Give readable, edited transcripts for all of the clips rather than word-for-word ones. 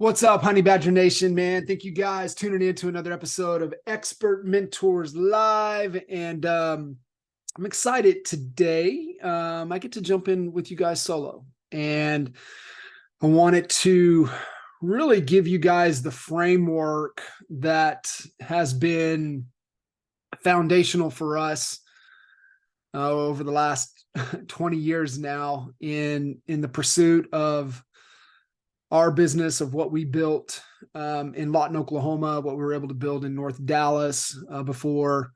What's up, Honey Badger Nation, man? Thank you guys tuning in to another episode of Expert Mentors Live. And I'm excited today. I get to jump in with you guys solo. And I wanted to really give you guys the framework that has been foundational for us over the last 20 years now in the pursuit of our business, of what we built in Lawton, Oklahoma, what we were able to build in North Dallas before,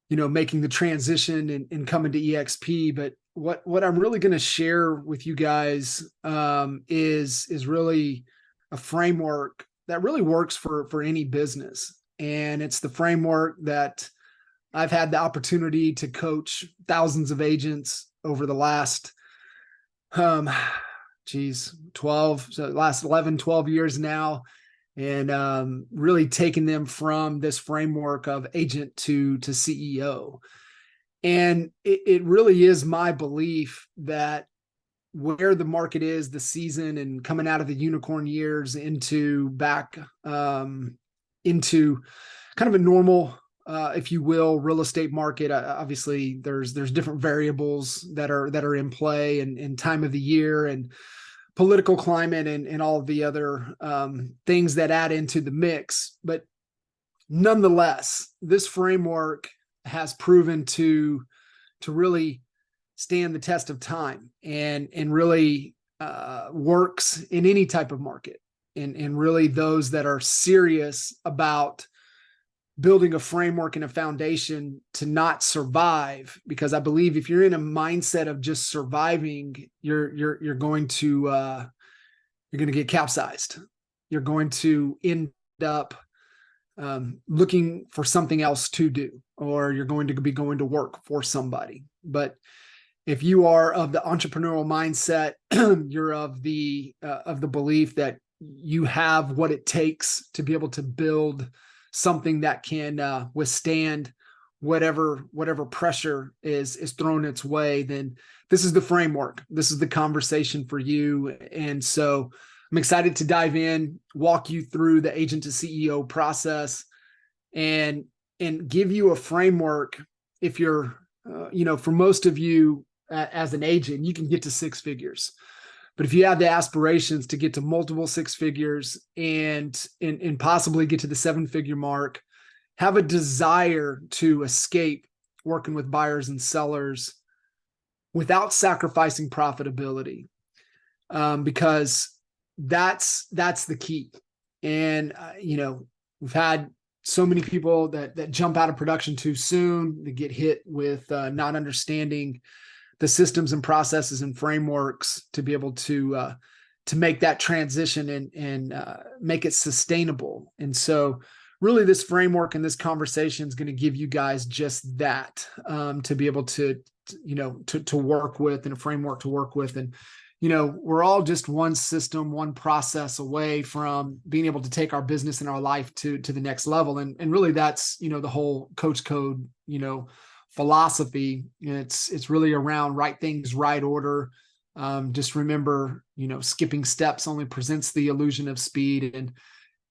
making the transition and coming to EXP. But what I'm really going to share with you guys is really a framework that really works for any business. And it's the framework that I've had the opportunity to coach thousands of agents over the last 12, so last 11, 12 years now, and really taking them from this framework of agent to CEO. And it really is my belief that where the market is, the season, and coming out of the unicorn years into back into kind of a normal, if you will, real estate market. Obviously, there's different variables that are in play, and time of the year, and political climate, and all of the other things that add into the mix. But nonetheless, this framework has proven to really stand the test of time, and really works in any type of market, and really those that are serious about building a framework and a foundation to not survive. Because I believe if you're in a mindset of just surviving, you're going to get capsized. You're going to end up looking for something else to do, or you're going to be going to work for somebody. But if you are of the entrepreneurial mindset, you're of the belief that you have what it takes to be able to build something that can withstand whatever pressure is thrown its way, then this is the framework. This is the conversation for you. And so I'm excited to dive in, walk you through the agent to CEO process, and give you a framework. If you're, for most of you as an agent, you can get to six figures. But if you have the aspirations to get to multiple six figures and possibly get to the seven-figure mark, have a desire to escape working with buyers and sellers without sacrificing profitability, because that's the key. And we've had so many people that jump out of production too soon, that get hit with not understanding the systems and processes and frameworks to be able to make that transition and make it sustainable. And so really this framework and this conversation is going to give you guys just that, to be able to work with, and a framework to work with. And, we're all just one system, one process away from being able to take our business and our life to the next level. And really that's, the whole coach code, philosophy. It's really around right things, right order. Just remember, skipping steps only presents the illusion of speed. And,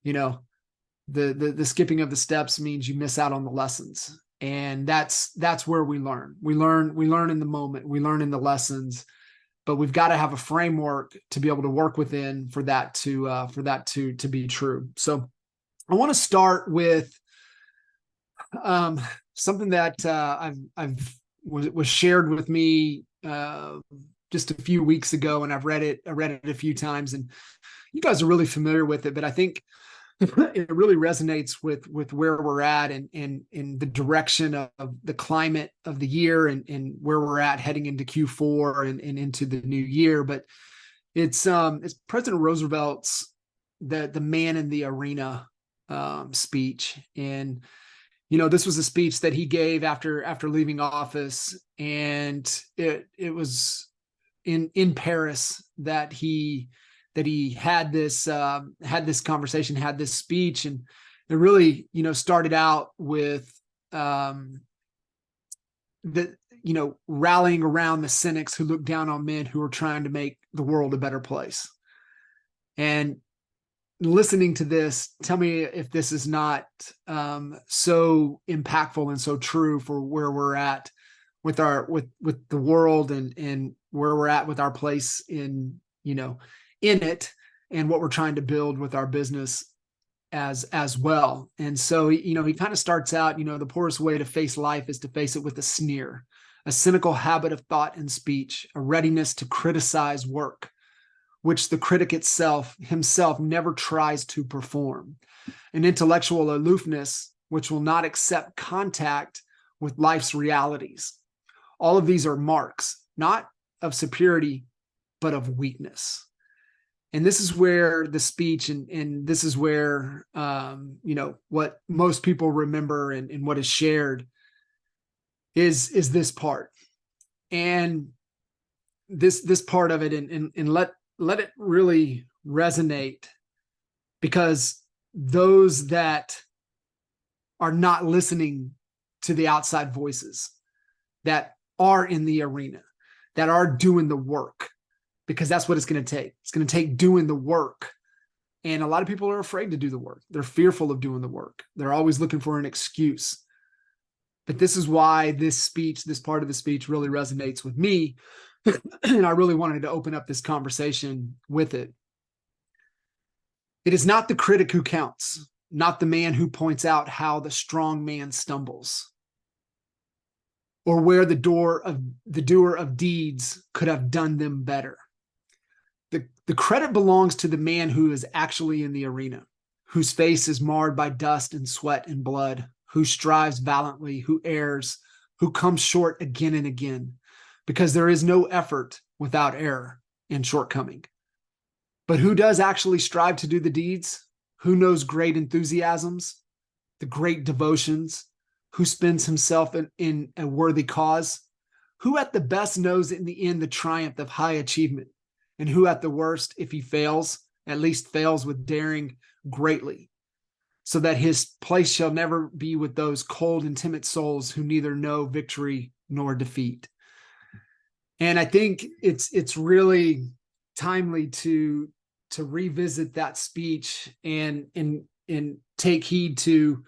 the skipping of the steps means you miss out on the lessons. And that's where we learn. We learn in the moment, we learn in the lessons, but we've got to have a framework to be able to work within for that to be true. So I want to start with something that was shared with me just a few weeks ago, and I read it a few times, and you guys are really familiar with it. But I think it really resonates with where we're at, and in the direction of the climate of the year, and where we're at heading into Q4 and into the new year. But it's President Roosevelt's the Man in the Arena speech. And this was a speech that he gave after leaving office, and it was in Paris that he had this conversation, had this speech. And it really started out with rallying around the cynics who look down on men who are trying to make the world a better place. And listening to this, tell me if this is not so impactful and so true for where we're at with with the world, and where we're at with our place in, in it, and what we're trying to build with our business as well. And so, he kind of starts out, the poorest way to face life is to face it with a sneer, a cynical habit of thought and speech, a readiness to criticize work, which the critic himself never tries to perform, an intellectual aloofness, which will not accept contact with life's realities. All of these are marks, not of superiority, but of weakness. And this is where the speech, and this is where, what most people remember, and what is shared is this part. And this part of it, and let it really resonate, because those that are not listening to the outside voices that are in the arena, that are doing the work, because that's what it's going to take. It's going to take doing the work. And a lot of people are afraid to do the work. They're fearful of doing the work. They're always looking for an excuse. But this is why this part of the speech really resonates with me. And I really wanted to open up this conversation with it. It is not the critic who counts, not the man who points out how the strong man stumbles, or where the doer of deeds could have done them better. The credit belongs to the man who is actually in the arena, whose face is marred by dust and sweat and blood, who strives valiantly, who errs, who comes short again and again, because there is no effort without error and shortcoming. But who does actually strive to do the deeds? Who knows great enthusiasms, the great devotions, who spends himself in a worthy cause? Who at the best knows in the end the triumph of high achievement? And who at the worst, if he fails, at least fails with daring greatly, so that his place shall never be with those cold and timid souls who neither know victory nor defeat. And I think it's really timely to revisit that speech and take heed to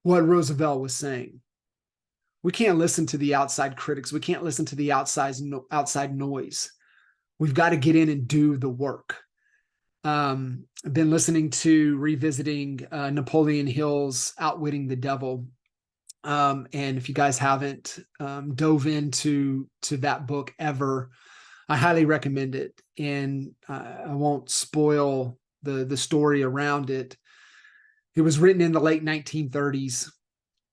what Roosevelt was saying. We can't listen to the outside critics. We can't listen to the outside noise. We've got to get in and do the work. I've been revisiting Napoleon Hill's Outwitting the Devil. And if you guys haven't dove into that book ever, I highly recommend it. And I won't spoil the story around it. It was written in the late 1930s,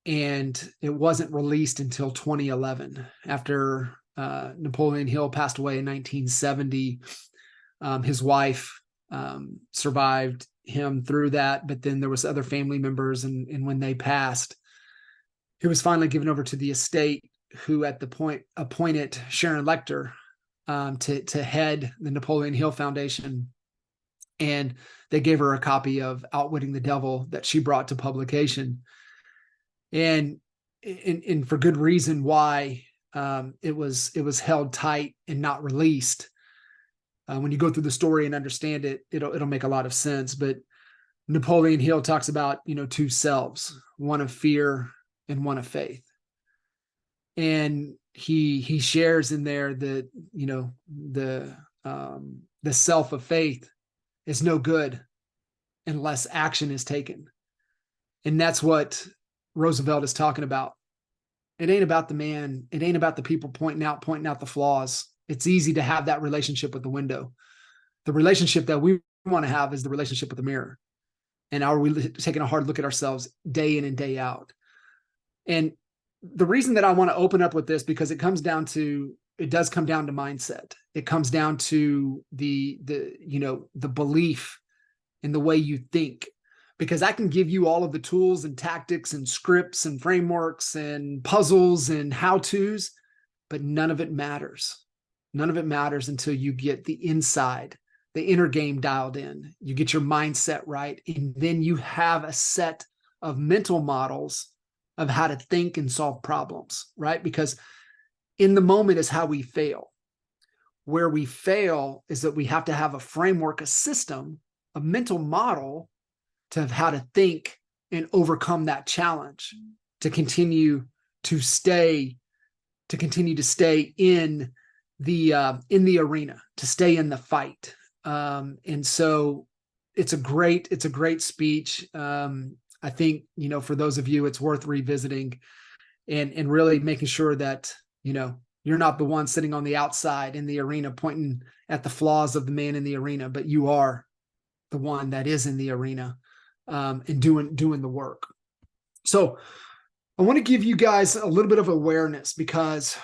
and it wasn't released until 2011, after Napoleon Hill passed away in 1970. His wife survived him through that, but then there was other family members, and when they passed, it was finally given over to the estate, who at the point appointed Sharon Lechter to head the Napoleon Hill Foundation. And they gave her a copy of Outwitting the Devil that she brought to publication. And for good reason why it was held tight and not released. When you go through the story and understand it, it'll make a lot of sense. But Napoleon Hill talks about, two selves, one of fear and one of faith. And he shares in there that, the self of faith is no good unless action is taken. And that's what Roosevelt is talking about. It ain't about the man. It ain't about the people pointing out the flaws. It's easy to have that relationship with the window. The relationship that we want to have is the relationship with the mirror. And are we taking a hard look at ourselves day in and day out? And the reason that I want to open up with this, because it does come down to mindset. It comes down to the belief in the way you think. Because I can give you all of the tools and tactics and scripts and frameworks and puzzles and how-tos, but none of it matters. None of it matters until you get the inside, the inner game dialed in. You get your mindset right, and then you have a set of mental models of how to think and solve problems, right? Because in the moment is how we fail. Where we fail is that we have to have a framework, a system a mental model to how to think and overcome that challenge, to continue to stay in the arena, to stay in the fight. And so it's a great speech. I think, for those of you, it's worth revisiting and really making sure that, you're not the one sitting on the outside in the arena pointing at the flaws of the man in the arena, but you are the one that is in the arena, and doing the work. So I want to give you guys a little bit of awareness, because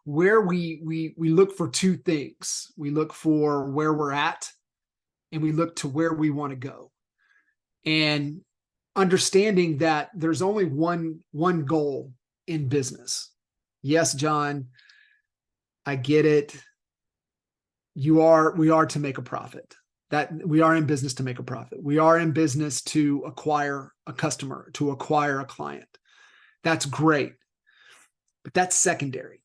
where we look for two things. We look for where we're at, and we look to where we want to go. And understanding that there's only one goal in business. Yes, John, I get it. We are to make a profit. That we are in business to make a profit. We are in business to acquire a customer, to acquire a client. That's great, but that's secondary.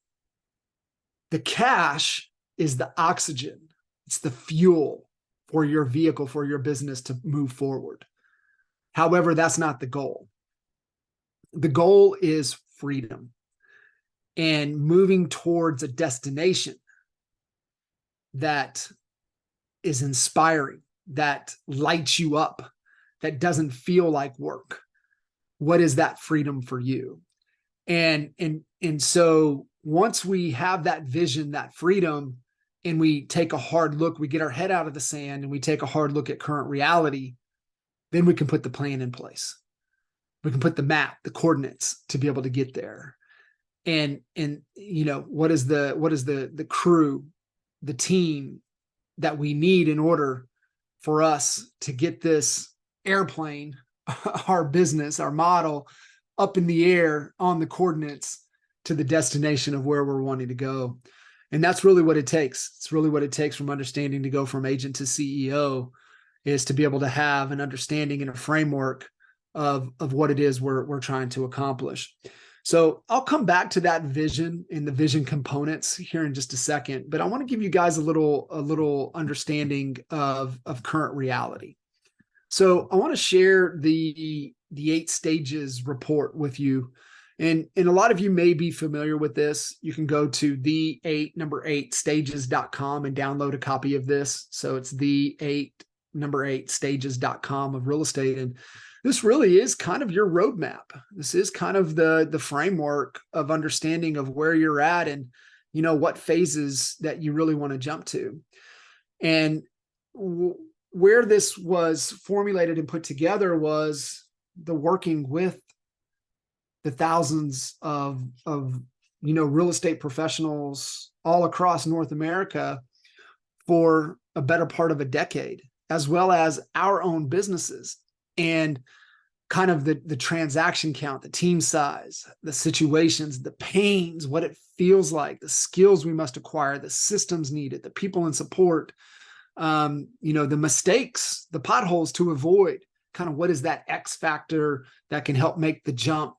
The cash is the oxygen. It's the fuel for your vehicle, for your business to move forward. However, that's not the goal. The goal is freedom and moving towards a destination that is inspiring, that lights you up, that doesn't feel like work. What is that freedom for you? And so once we have that vision, that freedom, and we take a hard look, we get our head out of the sand and we take a hard look at current reality, then we can put the plan in place. We can put the map, the coordinates to be able to get there. And what is the crew, the team that we need in order for us to get this airplane, our business, our model, up in the air on the coordinates to the destination of where we're wanting to go. And that's really what it takes. It's really what it takes from understanding to go from agent to CEO, is to be able to have an understanding and a framework of what it is we're trying to accomplish. So I'll come back to that vision and the vision components here in just a second, but I want to give you guys a little understanding of current reality. So I want to share the 8 stages report with you. And a lot of you may be familiar with this. You can go to the8stages.com and download a copy of this. So it's the8stages.com of real estate. And this really is kind of your roadmap. This is kind of the framework of understanding of where you're at and, what phases that you really want to jump to. And where this was formulated and put together was the working with the thousands of real estate professionals all across North America for a better part of a decade, as well as our own businesses, and kind of the transaction count, the team size, the situations, the pains, what it feels like, the skills we must acquire, the systems needed, the people in support, the mistakes, the potholes to avoid, kind of what is that X factor that can help make the jump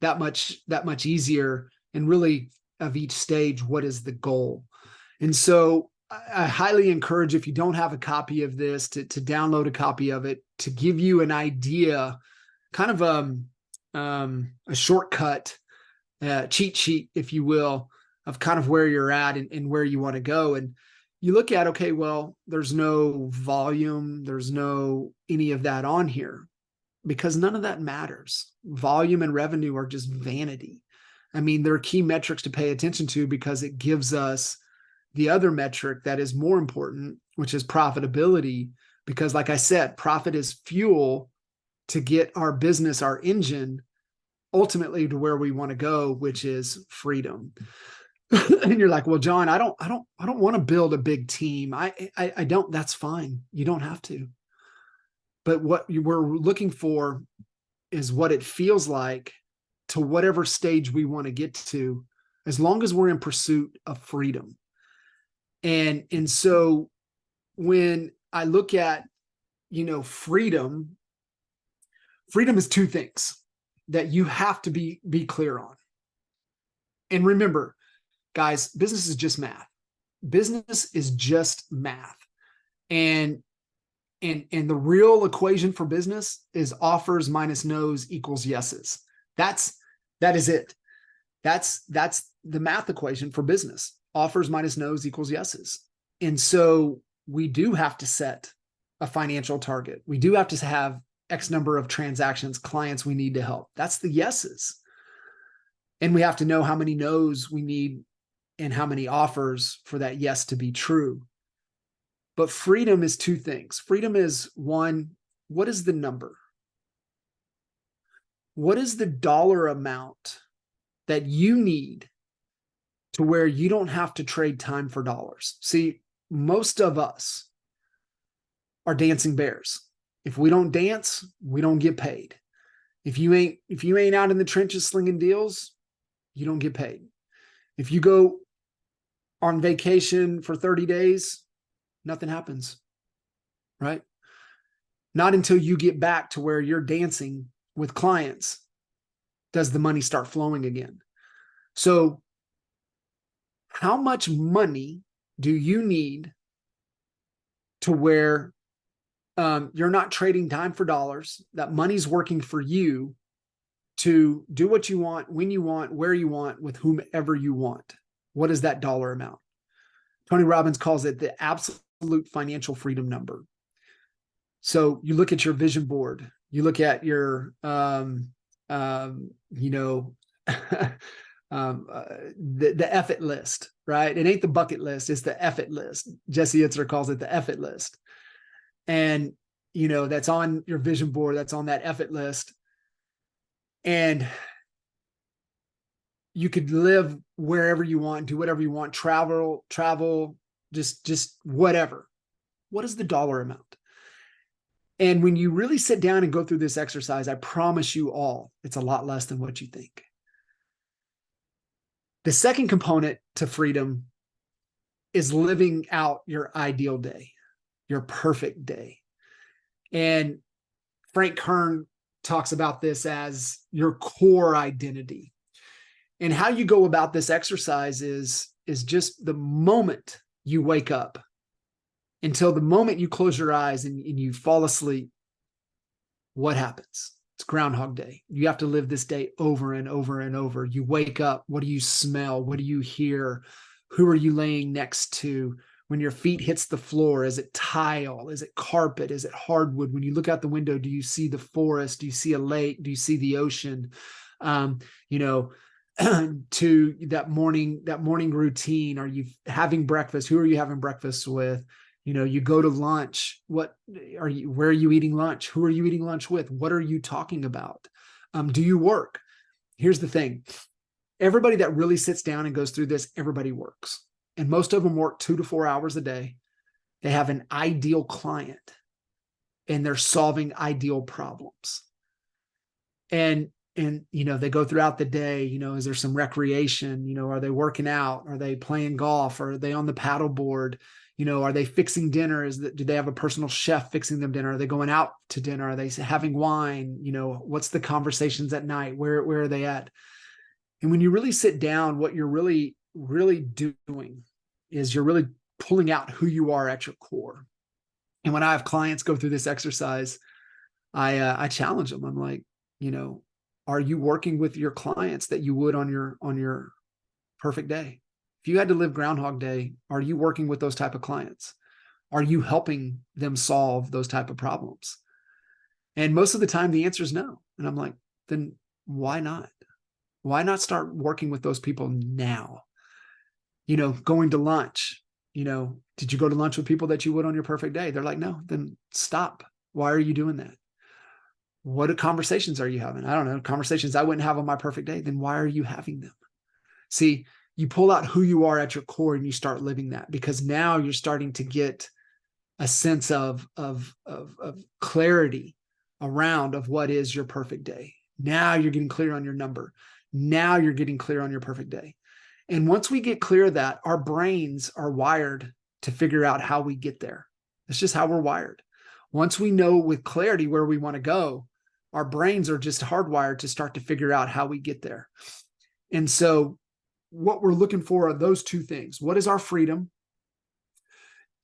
that much easier, and really of each stage, what is the goal? And so I highly encourage, if you don't have a copy of this, to download a copy of it, to give you an idea, kind of a shortcut, cheat sheet, if you will, of kind of where you're at and where you want to go. And you look at, okay, well, there's no volume, there's no any of that on here, because none of that matters. Volume and revenue are just vanity. I mean, they're key metrics to pay attention to, because it gives us the other metric that is more important, which is profitability. Because like I said, profit is fuel to get our business, our engine, ultimately to where we want to go, which is freedom. And you're like, well, John, I don't want to build a big team. I don't, that's fine. You don't have to. But what we're looking for is what it feels like to whatever stage we want to get to, as long as we're in pursuit of freedom. And so when I look at, freedom is 2 things that you have to be clear on. And remember, guys, business is just math. Business is just math. And And the real equation for business is offers minus no's equals yeses. That is it. That's the math equation for business. Offers minus no's equals yeses. And so we do have to set a financial target. We do have to have X number of transactions, clients we need to help. That's the yeses. And we have to know how many no's we need and how many offers for that yes to be true. But freedom is two things. Freedom is, one, what is the number? What is the dollar amount that you need to where you don't have to trade time for dollars? See, most of us are dancing bears. If we don't dance, we don't get paid. If you ain't out in the trenches slinging deals, you don't get paid. If you go on vacation for 30 days, nothing happens, right? Not until you get back to where you're dancing with clients does the money start flowing again. So how much money do you need to where you're not trading time for dollars, that money's working for you to do what you want, when you want, where you want, with whomever you want? What is that dollar amount? Tony Robbins calls it the absolute financial freedom number. So you look at your vision board, you look at your, the effort list, right? It ain't the bucket list, it's the effort list. Jesse Itzler calls it the effort list. And, that's on your vision board, that's on that effort list. And you could live wherever you want, do whatever you want, travel, just whatever. What is the dollar amount? And when you really sit down and go through this exercise, I promise you all, it's a lot less than what you think. The second component to freedom is living out your ideal day, your perfect day. And Frank Kern talks about this as your core identity. And how you go about this exercise is just the moment you wake up until the moment you close your eyes and you fall asleep, what happens? It's Groundhog Day. You have to live this day over and over and over. You wake up. What do you smell? What do you hear? Who are you laying next to? When your feet hits the floor, is it tile? Is it carpet? Is it hardwood? When you look out the window, do you see the forest? Do you see a lake? Do you see the ocean? To that morning routine. Are you having breakfast? Who are you having breakfast with? You go to lunch. Where are you eating lunch? Who are you eating lunch with? What are you talking about? Do you work? Here's the thing. Everybody that really sits down and goes through this, everybody works. And most of them work 2 to 4 hours a day. They have an ideal client and they're solving ideal problems. And they go throughout the day, is there some recreation? Are they working out? Are they playing golf? Are they on the paddle board? Are they fixing dinner? Do they have a personal chef fixing them dinner? Are they going out to dinner? Are they having wine? What's the conversations at night? Where are they at? And when you really sit down, what you're really, really doing is you're really pulling out who you are at your core. And when I have clients go through this exercise, I challenge them. I'm like, are you working with your clients that you would on your perfect day? If you had to live Groundhog Day, are you working with those type of clients? Are you helping them solve those type of problems? And most of the time the answer is no. And I'm like, then why not? Why not start working with those people now? Going to lunch, did you go to lunch with people that you would on your perfect day? They're like, no, then stop. Why are you doing that? What conversations are you having? I don't know, conversations I wouldn't have on my perfect day. Then why are you having them? See, you pull out who you are at your core and you start living that, because now you're starting to get a sense of clarity around of what is your perfect day. Now you're getting clear on your number. Now you're getting clear on your perfect day. And once we get clear of that, our brains are wired to figure out how we get there. It's just how we're wired. Once we know with clarity where we want to go, our brains are just hardwired to start to figure out how we get there. And so what we're looking for are those two things. What is our freedom?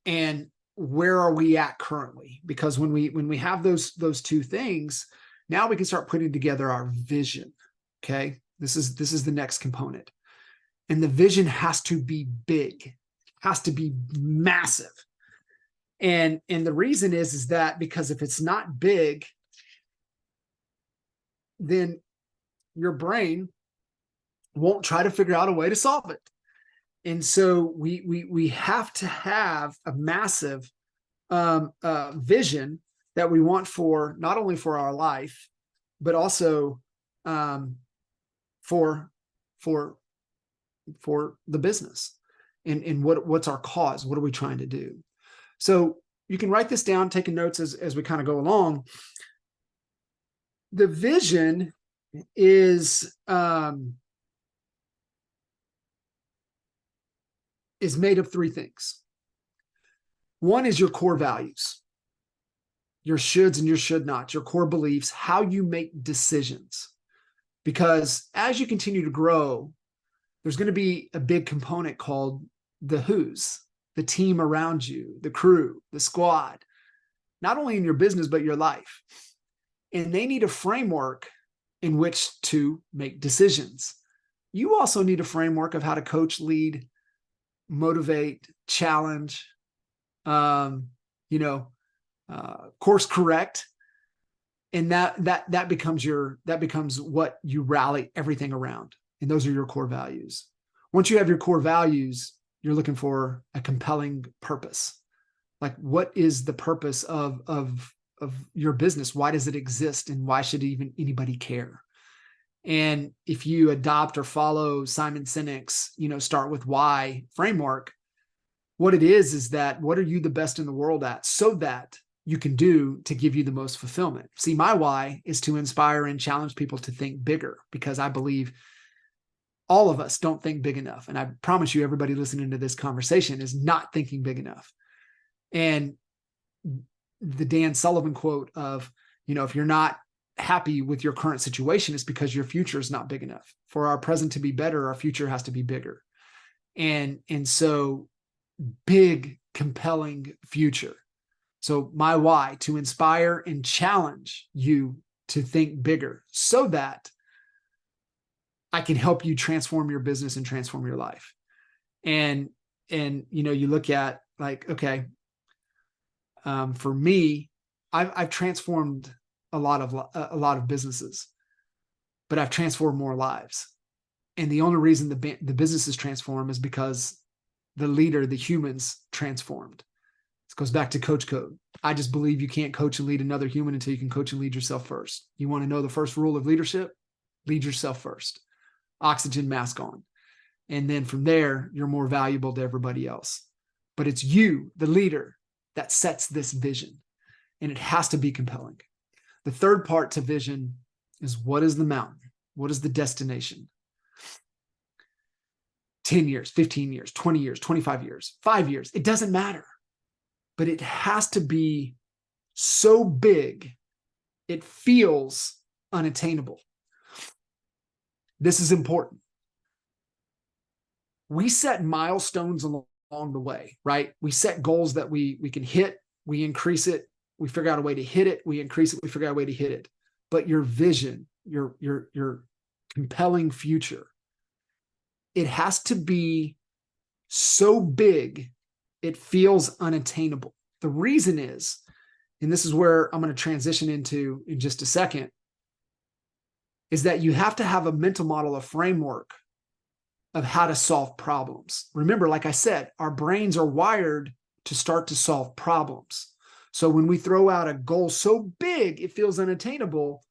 And where are we at currently? Because when we have those two things, now we can start putting together our vision. Okay. This is the next component. And the vision has to be big, has to be massive. And the reason is that because if it's not big, then your brain won't try to figure out a way to solve it. And so we have to have a massive vision that we want for not only for our life, but also for the business and what's our cause? What are we trying to do? So you can write this down, taking notes as we kind of go along. The vision is made of three things. One is your core values, your shoulds and your should nots, your core beliefs, how you make decisions. Because as you continue to grow, there's going to be a big component called the who's, the team around you, the crew, the squad, not only in your business, but your life. And they need a framework in which to make decisions. You also need a framework of how to coach, lead, motivate, challenge, course correct. And that becomes what you rally everything around. And those are your core values. Once you have your core values, you're looking for a compelling purpose. Like, what is the purpose of your business? Why does it exist? And why should even anybody care? And if you adopt or follow Simon Sinek's, start with why framework, what it is that what are you the best in the world at so that you can do to give you the most fulfillment? See, my why is to inspire and challenge people to think bigger, because I believe all of us don't think big enough. And I promise you, everybody listening to this conversation is not thinking big enough. And the Dan Sullivan quote of, if you're not happy with your current situation, it's because your future is not big enough. For our present to be better, our future has to be bigger. And so big, compelling future. So my why, to inspire and challenge you to think bigger so that I can help you transform your business and transform your life. And you look at like, okay, for me, I've transformed a lot of businesses, but I've transformed more lives. And the only reason the businesses transform is because the leader, the humans, transformed. This goes back to coach code. I just believe you can't coach and lead another human until you can coach and lead yourself first. You want to know the first rule of leadership? Lead yourself first. Oxygen mask on. And then from there, you're more valuable to everybody else. But it's you, the leader, that sets this vision. And it has to be compelling. The third part to vision is, what is the mountain? What is the destination? 10 years, 15 years, 20 years, 25 years, 5 years. It doesn't matter. But it has to be so big, it feels unattainable. This is important. We set milestones along the way, right? We set goals that we can hit, we increase it, we figure out a way to hit it, we increase it, we figure out a way to hit it. But your vision, your compelling future, it has to be so big, it feels unattainable. The reason is, and this is where I'm going to transition into in just a second, is that you have to have a mental model, a framework of how to solve problems. Remember, like I said, our brains are wired to start to solve problems. So when we throw out a goal so big, it feels unattainable,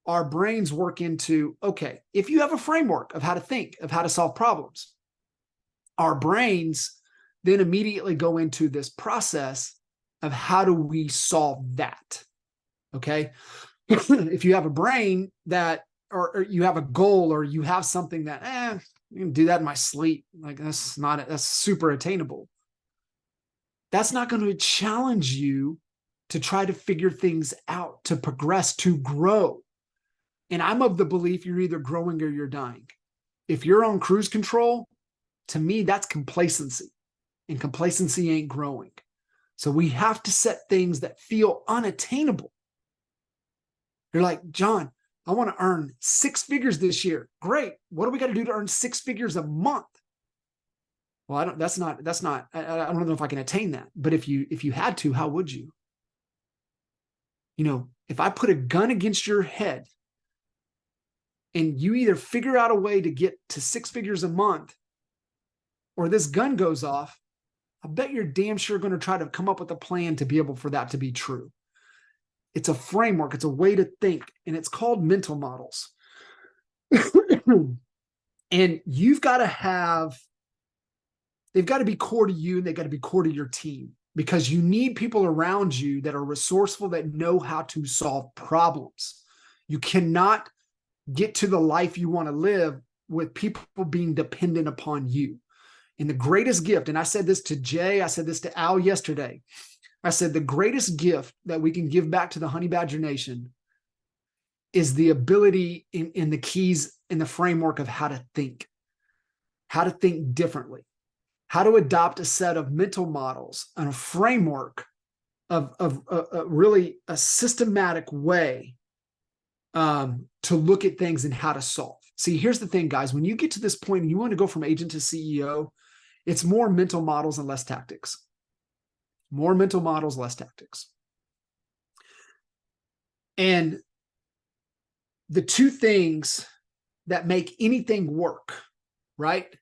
our brains work into, okay, if you have a framework of how to think, of how to solve problems, our brains then immediately go into this process of how do we solve that, okay? If you have a brain that, or you have a goal, or you have something that, you can do that in my sleep, like that's super attainable. That's not going to challenge you to try to figure things out, to progress, to grow. And I'm of the belief you're either growing or you're dying. If you're on cruise control, to me, that's complacency. And complacency ain't growing. So we have to set things that feel unattainable. You're like, John, I want to earn 6 figures this year. Great. What do we got to do to earn 6 figures a month? Well, I don't know if I can attain that. But if you had to, how would you? If I put a gun against your head and you either figure out a way to get to 6 figures a month or this gun goes off, I bet you're damn sure going to try to come up with a plan to be able for that to be true. It's a framework. It's a way to think, and it's called mental models. And they've got to be core to you, and they've got to be core to your team, because you need people around you that are resourceful, that know how to solve problems. You cannot get to the life you want to live with people being dependent upon you. And the greatest gift, and I said this to Jay, I said this to Al yesterday, I said the greatest gift that we can give back to the Honey Badger Nation is the ability in the keys in the framework of how to think differently, how to adopt a set of mental models and a framework of really a systematic way to look at things and how to solve. See, here's the thing, guys. When you get to this point and you want to go from agent to CEO, it's more mental models and less tactics. More mental models, less tactics. And the two things that make anything work, right,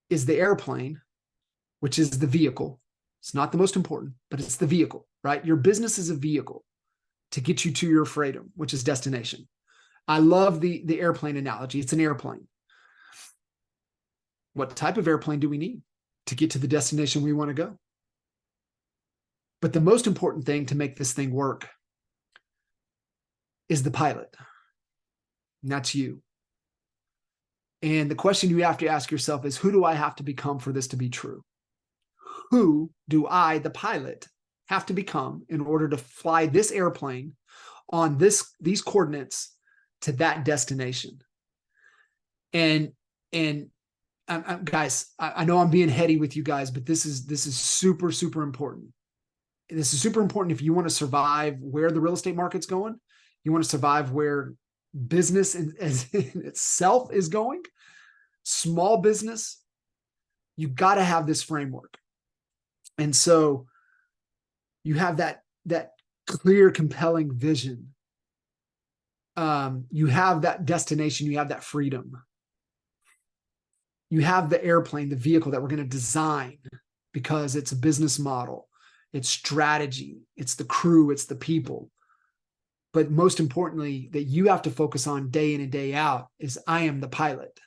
is the airplane, which is the vehicle. It's not the most important, but it's the vehicle, right? Your business is a vehicle to get you to your freedom, which is destination. I love the airplane analogy. It's an airplane. What type of airplane do we need to get to the destination we want to go? But the most important thing to make this thing work is the pilot. And that's you. And the question you have to ask yourself is, who do I have to become for this to be true? Who do I, the pilot, have to become in order to fly this airplane on these coordinates to that destination? And guys, I know I'm being heady with you guys, but this is super, super important. This is super important if you want to survive where the real estate market's going. You want to survive where business in itself is going. Small business, you got to have this framework. And so you have that clear, compelling vision. You have that destination. You have that freedom. You have the airplane, the vehicle that we're going to design, because it's a business model, it's strategy, it's the crew, it's the people. But most importantly, that you have to focus on day in and day out is, I am the pilot.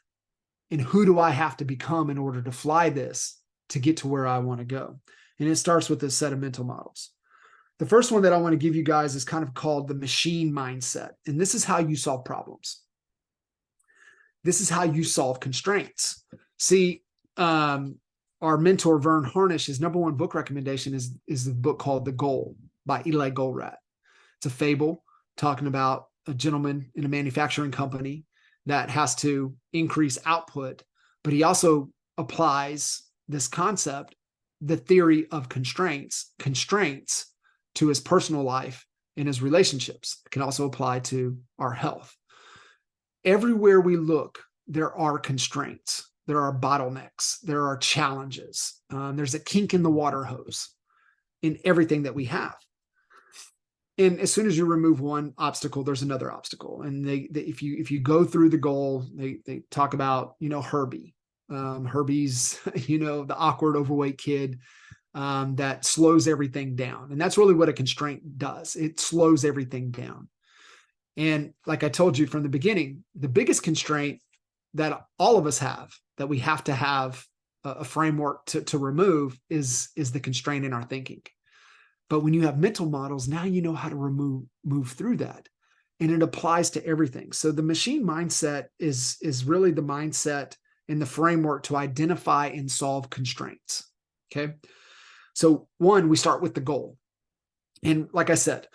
And who do I have to become in order to fly this to get to where I want to go? And it starts with this set of mental models. The first one that I want to give you guys is kind of called the machine mindset. And this is how you solve problems. This is how you solve constraints. See, our mentor, Vern Harnish, his number one book recommendation is the book called The Goal by Eli Goldratt. It's a fable talking about a gentleman in a manufacturing company that has to increase output, but he also applies this concept, the theory of constraints to his personal life and his relationships. It can also apply to our health. Everywhere we look, there are constraints. There are bottlenecks. There are challenges. There's a kink in the water hose in everything that we have. And as soon as you remove one obstacle, there's another obstacle. And if you go through the goal, they talk about, Herbie. Herbie's, the awkward, overweight kid that slows everything down. And that's really what a constraint does. It slows everything down. And like I told you from the beginning, the biggest constraint that all of us have, that we have to have a framework to remove, is the constraint in our thinking. But when you have mental models, now you know how to move through that. And it applies to everything. So the machine mindset is really the mindset and the framework to identify and solve constraints. Okay. So one, we start with the goal. And like I said,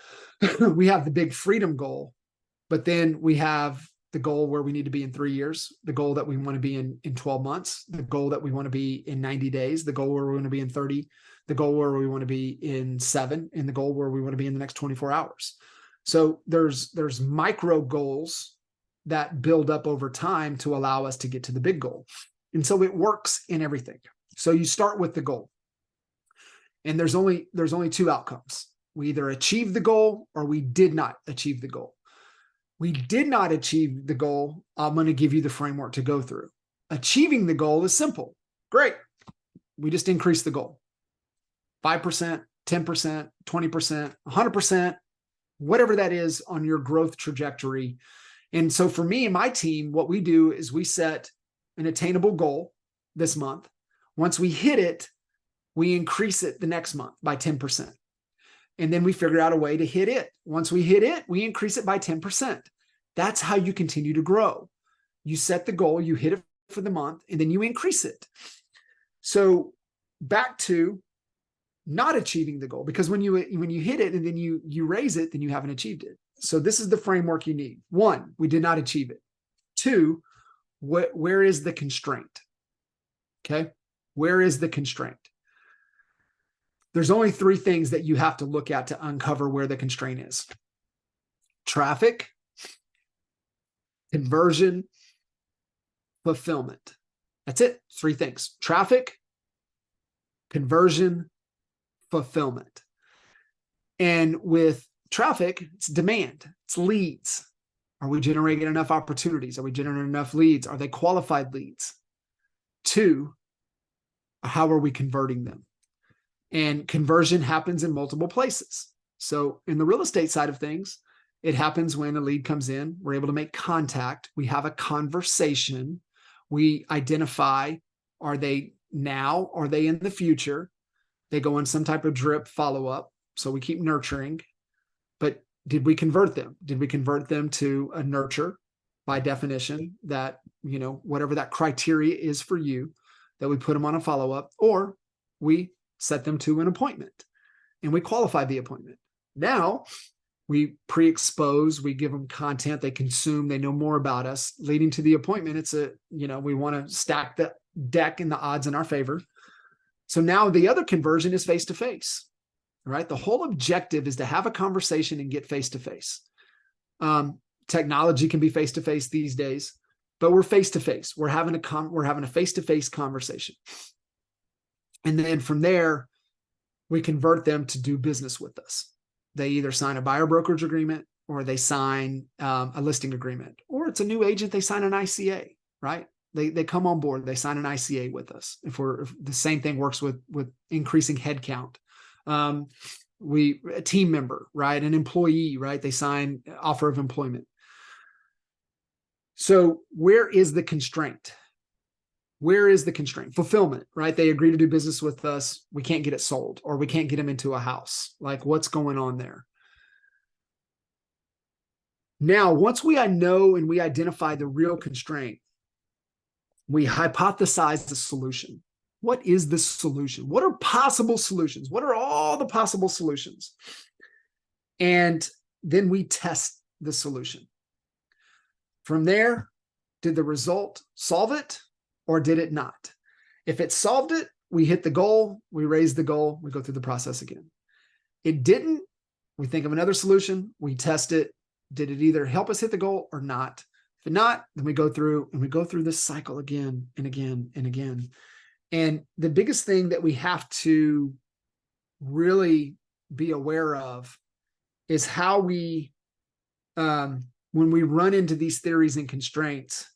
we have the big freedom goal, but then we have the goal where we need to be in 3 years, the goal that we want to be in 12 months, the goal that we want to be in 90 days, the goal where we want to be in 30, the goal where we want to be in 7, and the goal where we want to be in the next 24 hours. So there's micro goals that build up over time to allow us to get to the big goal. And so it works in everything. So you start with the goal. And there's only 2 outcomes. We either achieve the goal or we did not achieve the goal. We did not achieve the goal. I'm going to give you the framework to go through. Achieving the goal is simple. Great. We just increase the goal. 5%, 10%, 20%, 100%, whatever that is on your growth trajectory. And so for me and my team, what we do is we set an attainable goal this month. Once we hit it, we increase it the next month by 10%. And then we figure out a way to hit it. Once we hit it, we increase it by 10%. That's how you continue to grow. You set the goal, you hit it for the month, and then you increase it. So back to not achieving the goal, because when you hit it and then you raise it, then you haven't achieved it. So this is the framework you need. 1, we did not achieve it. 2, where is the constraint? Okay, where is the constraint? There's only 3 things that you have to look at to uncover where the constraint is: traffic, conversion, fulfillment. That's it. 3 things: traffic, conversion, fulfillment. And with traffic, it's demand, it's leads. Are we generating enough opportunities? Are we generating enough leads? Are they qualified leads? 2, how are we converting them? And conversion happens in multiple places. So in the real estate side of things, it happens when a lead comes in, we're able to make contact, we have a conversation, we identify, are they now, are they in the future? They go on some type of drip follow-up. So we keep nurturing, but did we convert them? Did we convert them to a nurture by definition that, whatever that criteria is for you, that we put them on a follow-up, or we set them to an appointment and we qualify the appointment. Now we pre-expose, we give them content, they consume, they know more about us, leading to the appointment. It's we want to stack the deck and the odds in our favor. So now the other conversion is face-to-face, right? The whole objective is to have a conversation and get face-to-face. Technology can be face-to-face these days, but we're face-to-face. We're having a face-to-face conversation. And then from there, we convert them to do business with us. They either sign a buyer brokerage agreement, or they sign a listing agreement, or it's a new agent, they sign an ICA, right? They come on board, they sign an ICA with us. If the same thing works with increasing headcount. A team member, right? An employee, right? They sign offer of employment. So where is the constraint? Where is the constraint? Fulfillment, right? They agree to do business with us. We can't get it sold, or we can't get them into a house. Like, what's going on there? Now, once we know and we identify the real constraint, we hypothesize the solution. What is the solution? What are possible solutions? What are all the possible solutions? And then we test the solution. From there, did the result solve it, or did it not? If it solved it, we hit the goal, we raise the goal, we go through the process again. It didn't, we think of another solution, we test it. Did it either help us hit the goal or not? If not, then we go through this cycle again and again and again. And the biggest thing that we have to really be aware of is how we, when we run into these theories and constraints,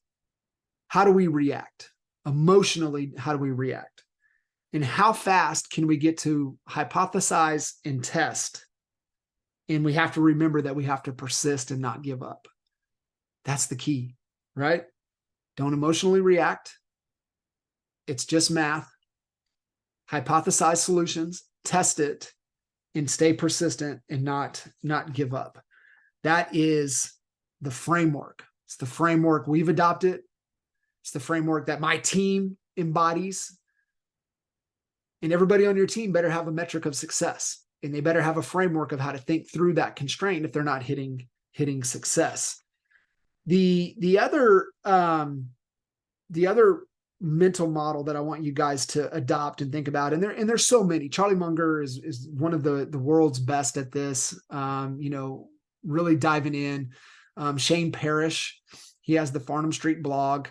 how do we react? Emotionally, how do we react? And how fast can we get to hypothesize and test? And we have to remember that we have to persist and not give up. That's the key, right? Don't emotionally react. It's just math. Hypothesize solutions, test it, and stay persistent and not give up. That is the framework. It's the framework we've adopted. It's the framework that my team embodies. And everybody on your team better have a metric of success. And they better have a framework of how to think through that constraint if they're not hitting success. The other mental model that I want you guys to adopt and think about. And there's so many. Charlie Munger is one of the world's best at this. Really diving in. Shane Parrish, he has the Farnham Street blog.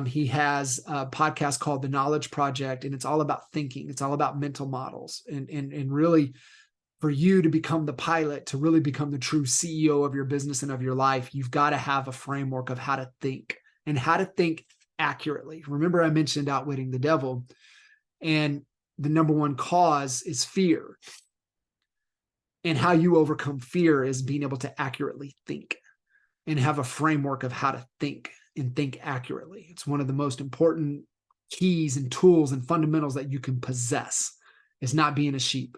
He has a podcast called The Knowledge Project, and it's all about thinking. It's all about mental models, and really, for you to become the pilot, to really become the true CEO of your business and of your life, you've got to have a framework of how to think and how to think accurately. Remember, I mentioned outwitting the devil, and the number one cause is fear. And how you overcome fear is being able to accurately think and have a framework of how to think and think accurately. It's one of the most important keys and tools and fundamentals that you can possess, is not being a sheep,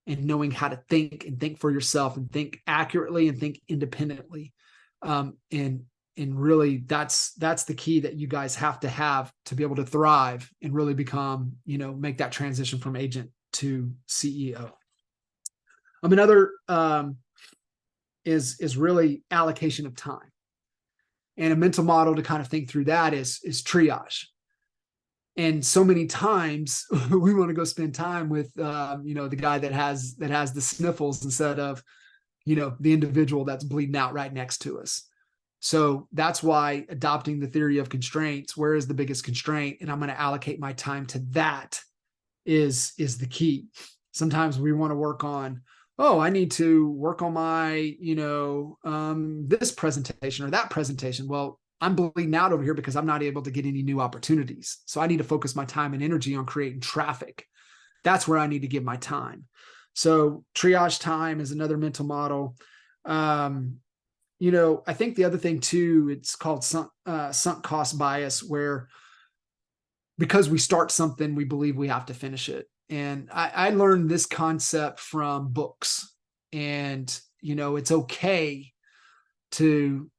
and knowing how to think and think for yourself and think accurately and think independently. And really that's the key that you guys have to be able to thrive and really become, make that transition from agent to CEO. Another is really allocation of time. And a mental model to kind of think through that is triage. And so many times we want to go spend time with, the guy that has the sniffles instead of, the individual that's bleeding out right next to us. So that's why adopting the theory of constraints, where is the biggest constraint? And I'm going to allocate my time to that is the key. Sometimes we want to work on, I need to work on my, this presentation or that presentation. Well, I'm bleeding out over here because I'm not able to get any new opportunities. So I need to focus my time and energy on creating traffic. That's where I need to give my time. So triage time is another mental model. I think the other thing too, it's called sunk cost bias, where because we start something, we believe we have to finish it. And I learned this concept from books, and, it's okay to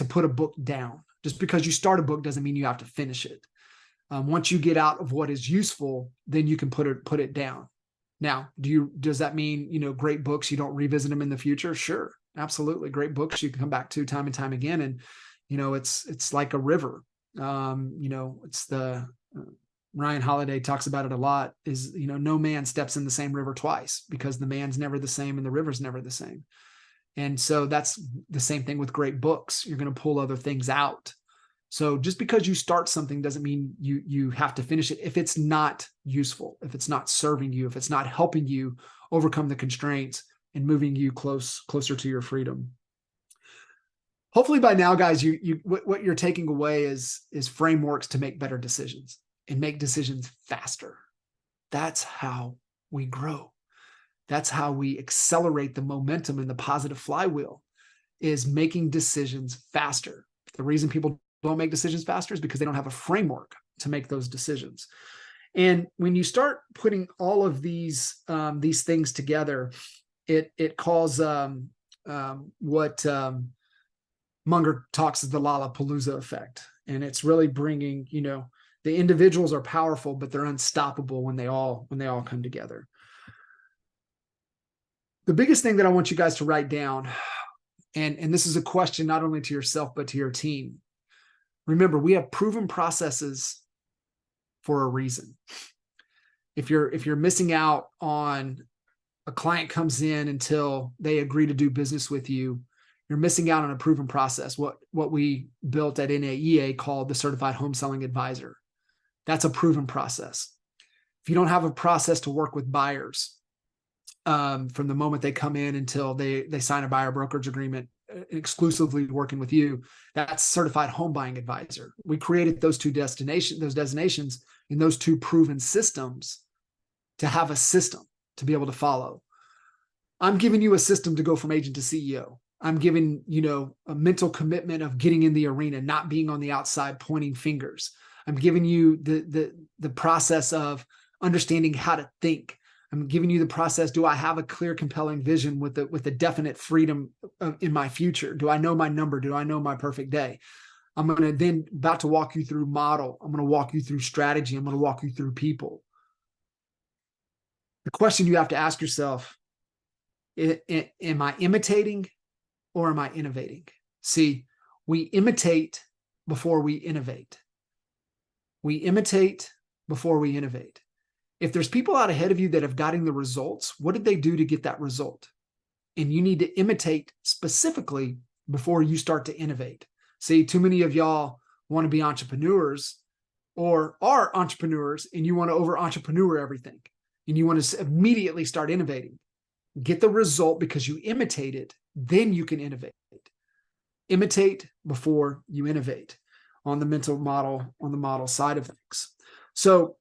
put a book down. Just because you start a book doesn't mean you have to finish it. Once you get out of what is useful, then you can put it down. Now, does that mean, great books, you don't revisit them in the future? Sure. Absolutely. Great books you can come back to time and time again. And, it's like a river. It's the, Ryan Holiday talks about it a lot, is, no man steps in the same river twice, because the man's never the same and the river's never the same. And so that's the same thing with great books. You're going to pull other things out. So just because you start something doesn't mean you have to finish it if it's not useful, if it's not serving you, if it's not helping you overcome the constraints and moving you closer to your freedom. Hopefully by now, guys, what you're taking away is frameworks to make better decisions and make decisions faster. That's how we grow. That's how we accelerate the momentum in the positive flywheel, is making decisions faster. The reason people don't make decisions faster is because they don't have a framework to make those decisions. And when you start putting all of these things together, it calls what Munger talks as the Lollapalooza effect. And it's really bringing, the individuals are powerful, but they're unstoppable when they all come together. The biggest thing that I want you guys to write down, and this is a question not only to yourself, but to your team. Remember, we have proven processes for a reason. If you're missing out on a client comes in until they agree to do business with you, you're missing out on a proven process. What we built at NAEA called the Certified Home Selling Advisor. That's a proven process. If you don't have a process to work with buyers, from the moment they come in until they sign a buyer brokerage agreement, exclusively working with you, that's Certified Home Buying Advisor. We created those designations in those two proven systems to have a system to be able to follow. I'm giving you a system to go from agent to CEO. I'm giving, a mental commitment of getting in the arena, not being on the outside pointing fingers. I'm giving you the process of understanding how to think. I'm giving you the process. Do I have a clear, compelling vision with a definite freedom in my future? Do I know my number? Do I know my perfect day? I'm going to then about to walk you through model. I'm going to walk you through strategy. I'm going to walk you through people. The question you have to ask yourself, am I imitating or am I innovating? See, we imitate before we innovate. We imitate before we innovate. If there's people out ahead of you that have gotten the results, what did they do to get that result? And you need to imitate specifically before you start to innovate. See, too many of y'all want to be entrepreneurs or are entrepreneurs, and you want to over entrepreneur everything, and you want to immediately start innovating. Get the result because you imitate it, then you can innovate. Imitate before you innovate on the mental model, on the model side of things. So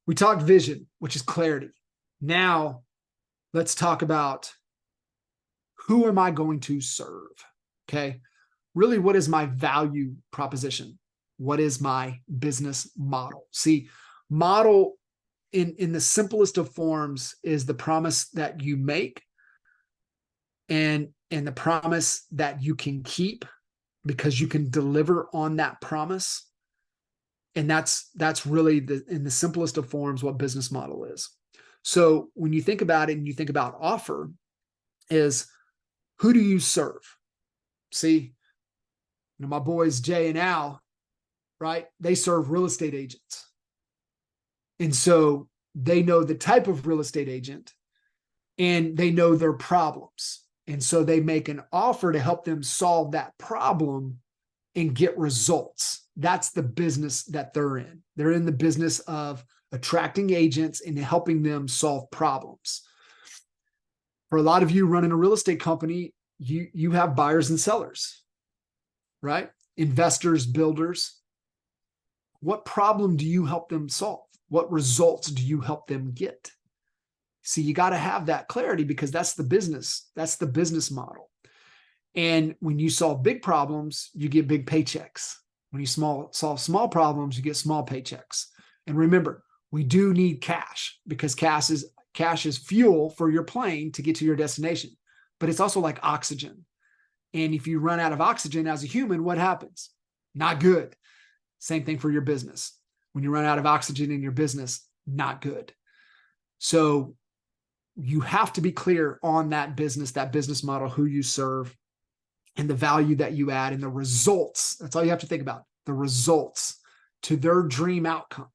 we talked vision, which is clarity. Now let's talk about, who am I going to serve? Okay. Really, what is my value proposition? What is my business model? See, model in the simplest of forms is the promise that you make and the promise that you can keep because you can deliver on that promise. And that's really in the simplest of forms what business model is. So when you think about it and you think about offer, is who do you serve? See, my boys Jay and Al, right? They serve real estate agents. And so they know the type of real estate agent and they know their problems. And so they make an offer to help them solve that problem and get results. That's the business that they're in. They're in the business of attracting agents and helping them solve problems. For a lot of you running a real estate company, you have buyers and sellers, right? Investors, builders. What problem do you help them solve? What results do you help them get? See, you got to have that clarity because that's the business. That's the business model. And when you solve big problems, you get big paychecks. When you solve small problems, you get small paychecks. And remember, we do need cash because cash is fuel for your plane to get to your destination. But it's also like oxygen. And if you run out of oxygen as a human, what happens? Not good. Same thing for your business. When you run out of oxygen in your business, not good. So you have to be clear on that business model, who you serve, and the value that you add and the results. That's all you have to think about, the results to their dream outcome.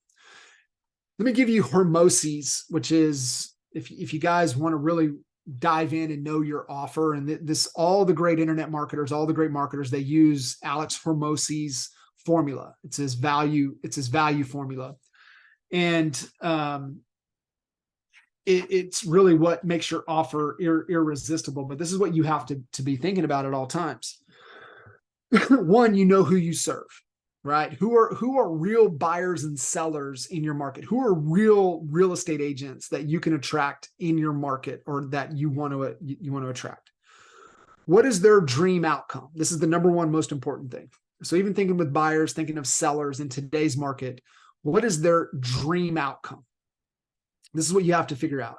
Let me give you Hormoses, which is, if you guys want to really dive in and know your offer, and this, all the great internet marketers, all the great marketers, they use Alex Hormoses' formula. It's his value formula. And it's really what makes your offer irresistible. But this is what you have to be thinking about at all times. One, you know who you serve, right? Who are real buyers and sellers in your market? Who are real estate agents that you can attract in your market or that you want to attract? What is their dream outcome? This is the number one most important thing. So even thinking with buyers, thinking of sellers in today's market, what is their dream outcome? This is what you have to figure out.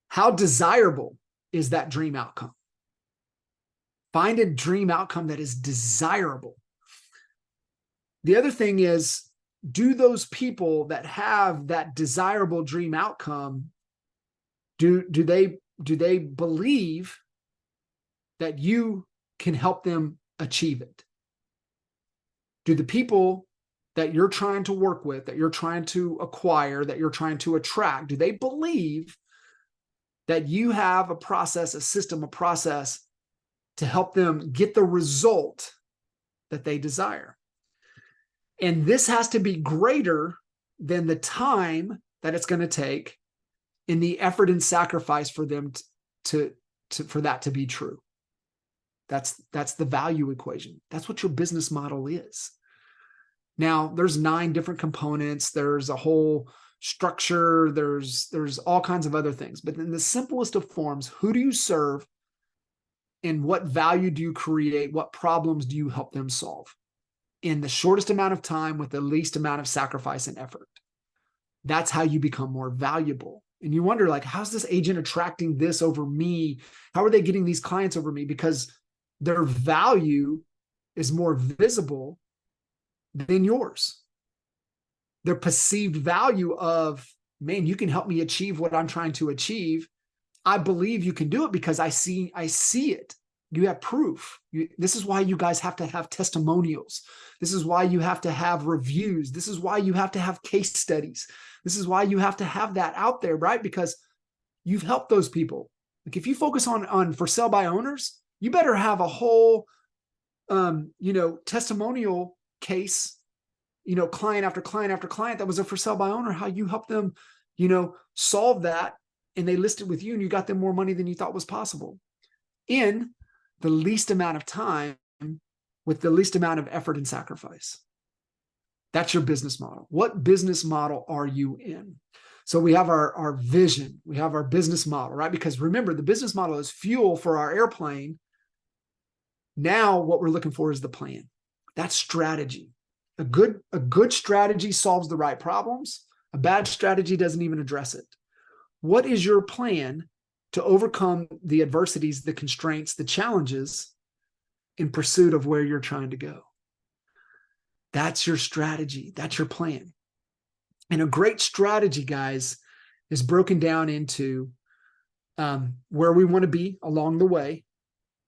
How desirable is that dream outcome? Find a dream outcome that is desirable. The other thing is, do those people that have that desirable dream outcome, do they believe that you can help them achieve it? Do the people that you're trying to work with, that you're trying to acquire, that you're trying to attract, do they believe that you have a process, a system, a process to help them get the result that they desire? And this has to be greater than the time that it's going to take and the effort and sacrifice for them for that to be true. That's the value equation. That's what your business model is. Now, there's 9 different components. There's a whole structure. There's all kinds of other things. But in the simplest of forms, who do you serve and what value do you create? What problems do you help them solve in the shortest amount of time with the least amount of sacrifice and effort? That's how you become more valuable. And you wonder, like, how's this agent attracting this over me? How are they getting these clients over me? Because their value is more visible than yours. Their perceived value of, man, you can help me achieve what I'm trying to achieve. I believe you can do it because I see it. You have proof. This is why you guys have to have testimonials. This is why you have to have reviews. This is why you have to have case studies. This is why you have to have that out there, right? Because you've helped those people. Like if you focus on for sale by owners, you better have a whole, testimonial case, client after client after client that was a for sale by owner, how you helped them, solve that, and they listed with you and you got them more money than you thought was possible in the least amount of time with the least amount of effort and sacrifice. That's your business model. What business model are you in? So we have our vision, we have our business model, right? Because remember, the business model is fuel for our airplane. Now what we're looking for is the plan. That's strategy. A good strategy solves the right problems. A bad strategy doesn't even address it. What is your plan to overcome the adversities, the constraints, the challenges in pursuit of where you're trying to go? That's your strategy. That's your plan. And a great strategy, guys, is broken down into where we want to be along the way.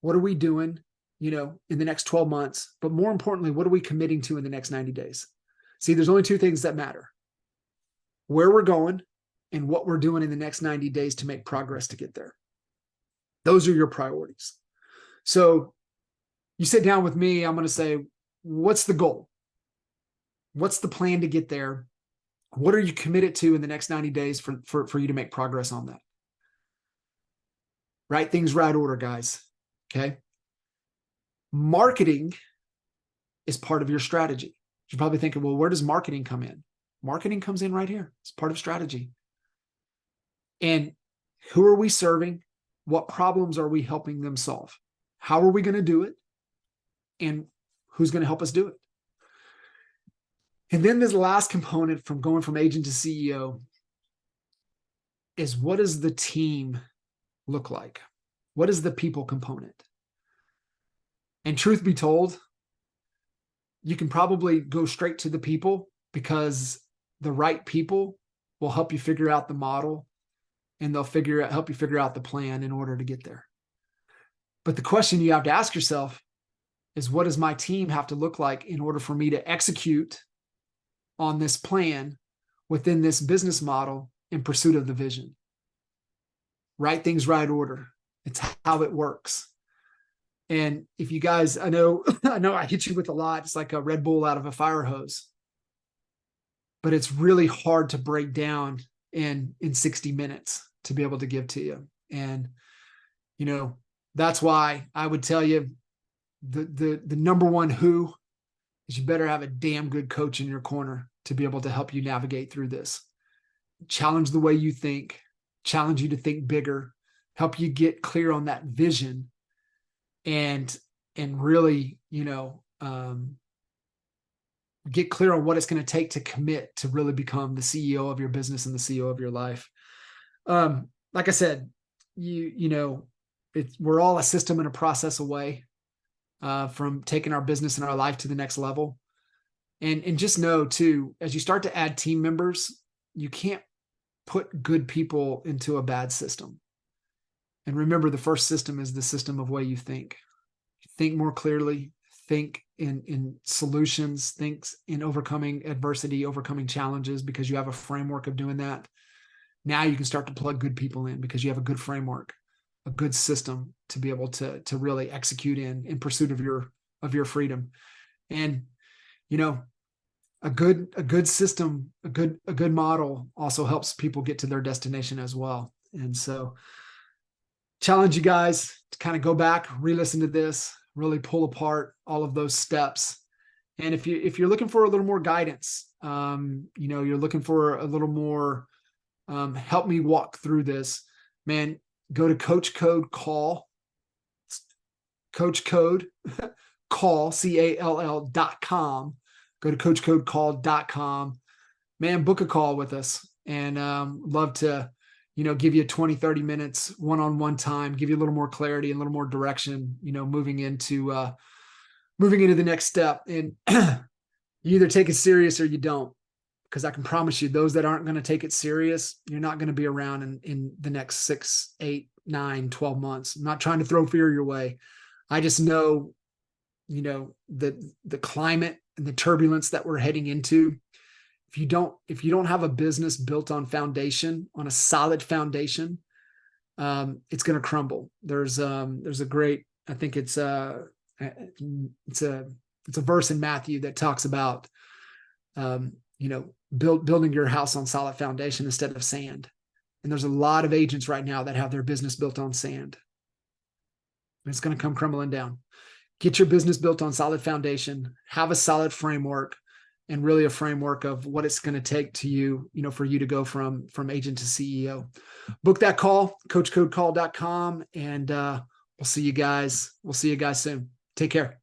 What are we doing, in the next 12 months? But more importantly, what are we committing to in the next 90 days? See, there's only two things that matter: where we're going and what we're doing in the next 90 days to make progress to get there. Those are your priorities. So you sit down with me, I'm going to say, what's the goal? What's the plan to get there? What are you committed to in the next 90 days for you to make progress on that? Right things, right order, guys. Okay. Marketing is part of your strategy. You're probably thinking, well, where does marketing come in? Marketing comes in right here. It's part of strategy. And who are we serving? What problems are we helping them solve? How are we going to do it? And who's going to help us do it? And then this last component from going from agent to CEO is, what does the team look like? What is the people component? And truth be told, you can probably go straight to the people, because the right people will help you figure out the model, and they'll help you figure out the plan in order to get there. But the question you have to ask yourself is, what does my team have to look like in order for me to execute on this plan within this business model in pursuit of the vision? Right things, right order. It's how it works. And if you guys, I know I hit you with a lot. It's like a Red Bull out of a fire hose, but it's really hard to break down in 60 minutes to be able to give to you. And, that's why I would tell you the number one who is, you better have a damn good coach in your corner to be able to help you navigate through this. Challenge the way you think, challenge you to think bigger, help you get clear on that vision, and really, get clear on what it's going to take to commit to really become the CEO of your business and the CEO of your life. Like I said, we're all a system and a process away from taking our business and our life to the next level. And just know too, as you start to add team members, you can't put good people into a bad system. And remember, the first system is the system of way you think. Think more clearly, think in solutions, think in overcoming adversity, overcoming challenges, because you have a framework of doing that. Now you can start to plug good people in because you have a good framework, a good system to be able to really execute in pursuit of your freedom. And, a good system, a good model also helps people get to their destination as well. And so challenge you guys to kind of go back, re-listen to this, really pull apart all of those steps. And if you're looking for a little more guidance, you're looking for a little more, help me walk through this, man, go to Coach Code Call, CALL.com. Go to coachcodecall.com, man, book a call with us, and love to, give you 20, 30 minutes, one-on-one time, give you a little more clarity and a little more direction, moving into the next step. And you either take it serious or you don't, because I can promise you, those that aren't going to take it serious, you're not going to be around in the next 6, 8, 9, 12 months. I'm not trying to throw fear your way. I just know, the climate and the turbulence that we're heading into. If you don't have a business built on a solid foundation, it's going to crumble. There's a great, I think it's a verse in Matthew that talks about, building your house on solid foundation instead of sand. And there's a lot of agents right now that have their business built on sand. And it's going to come crumbling down. Get your business built on solid foundation, have a solid framework, and really a framework of what it's going to take to for you to go from agent to CEO. Book that call, coachcodecall.com, and we'll see you guys soon. Take care.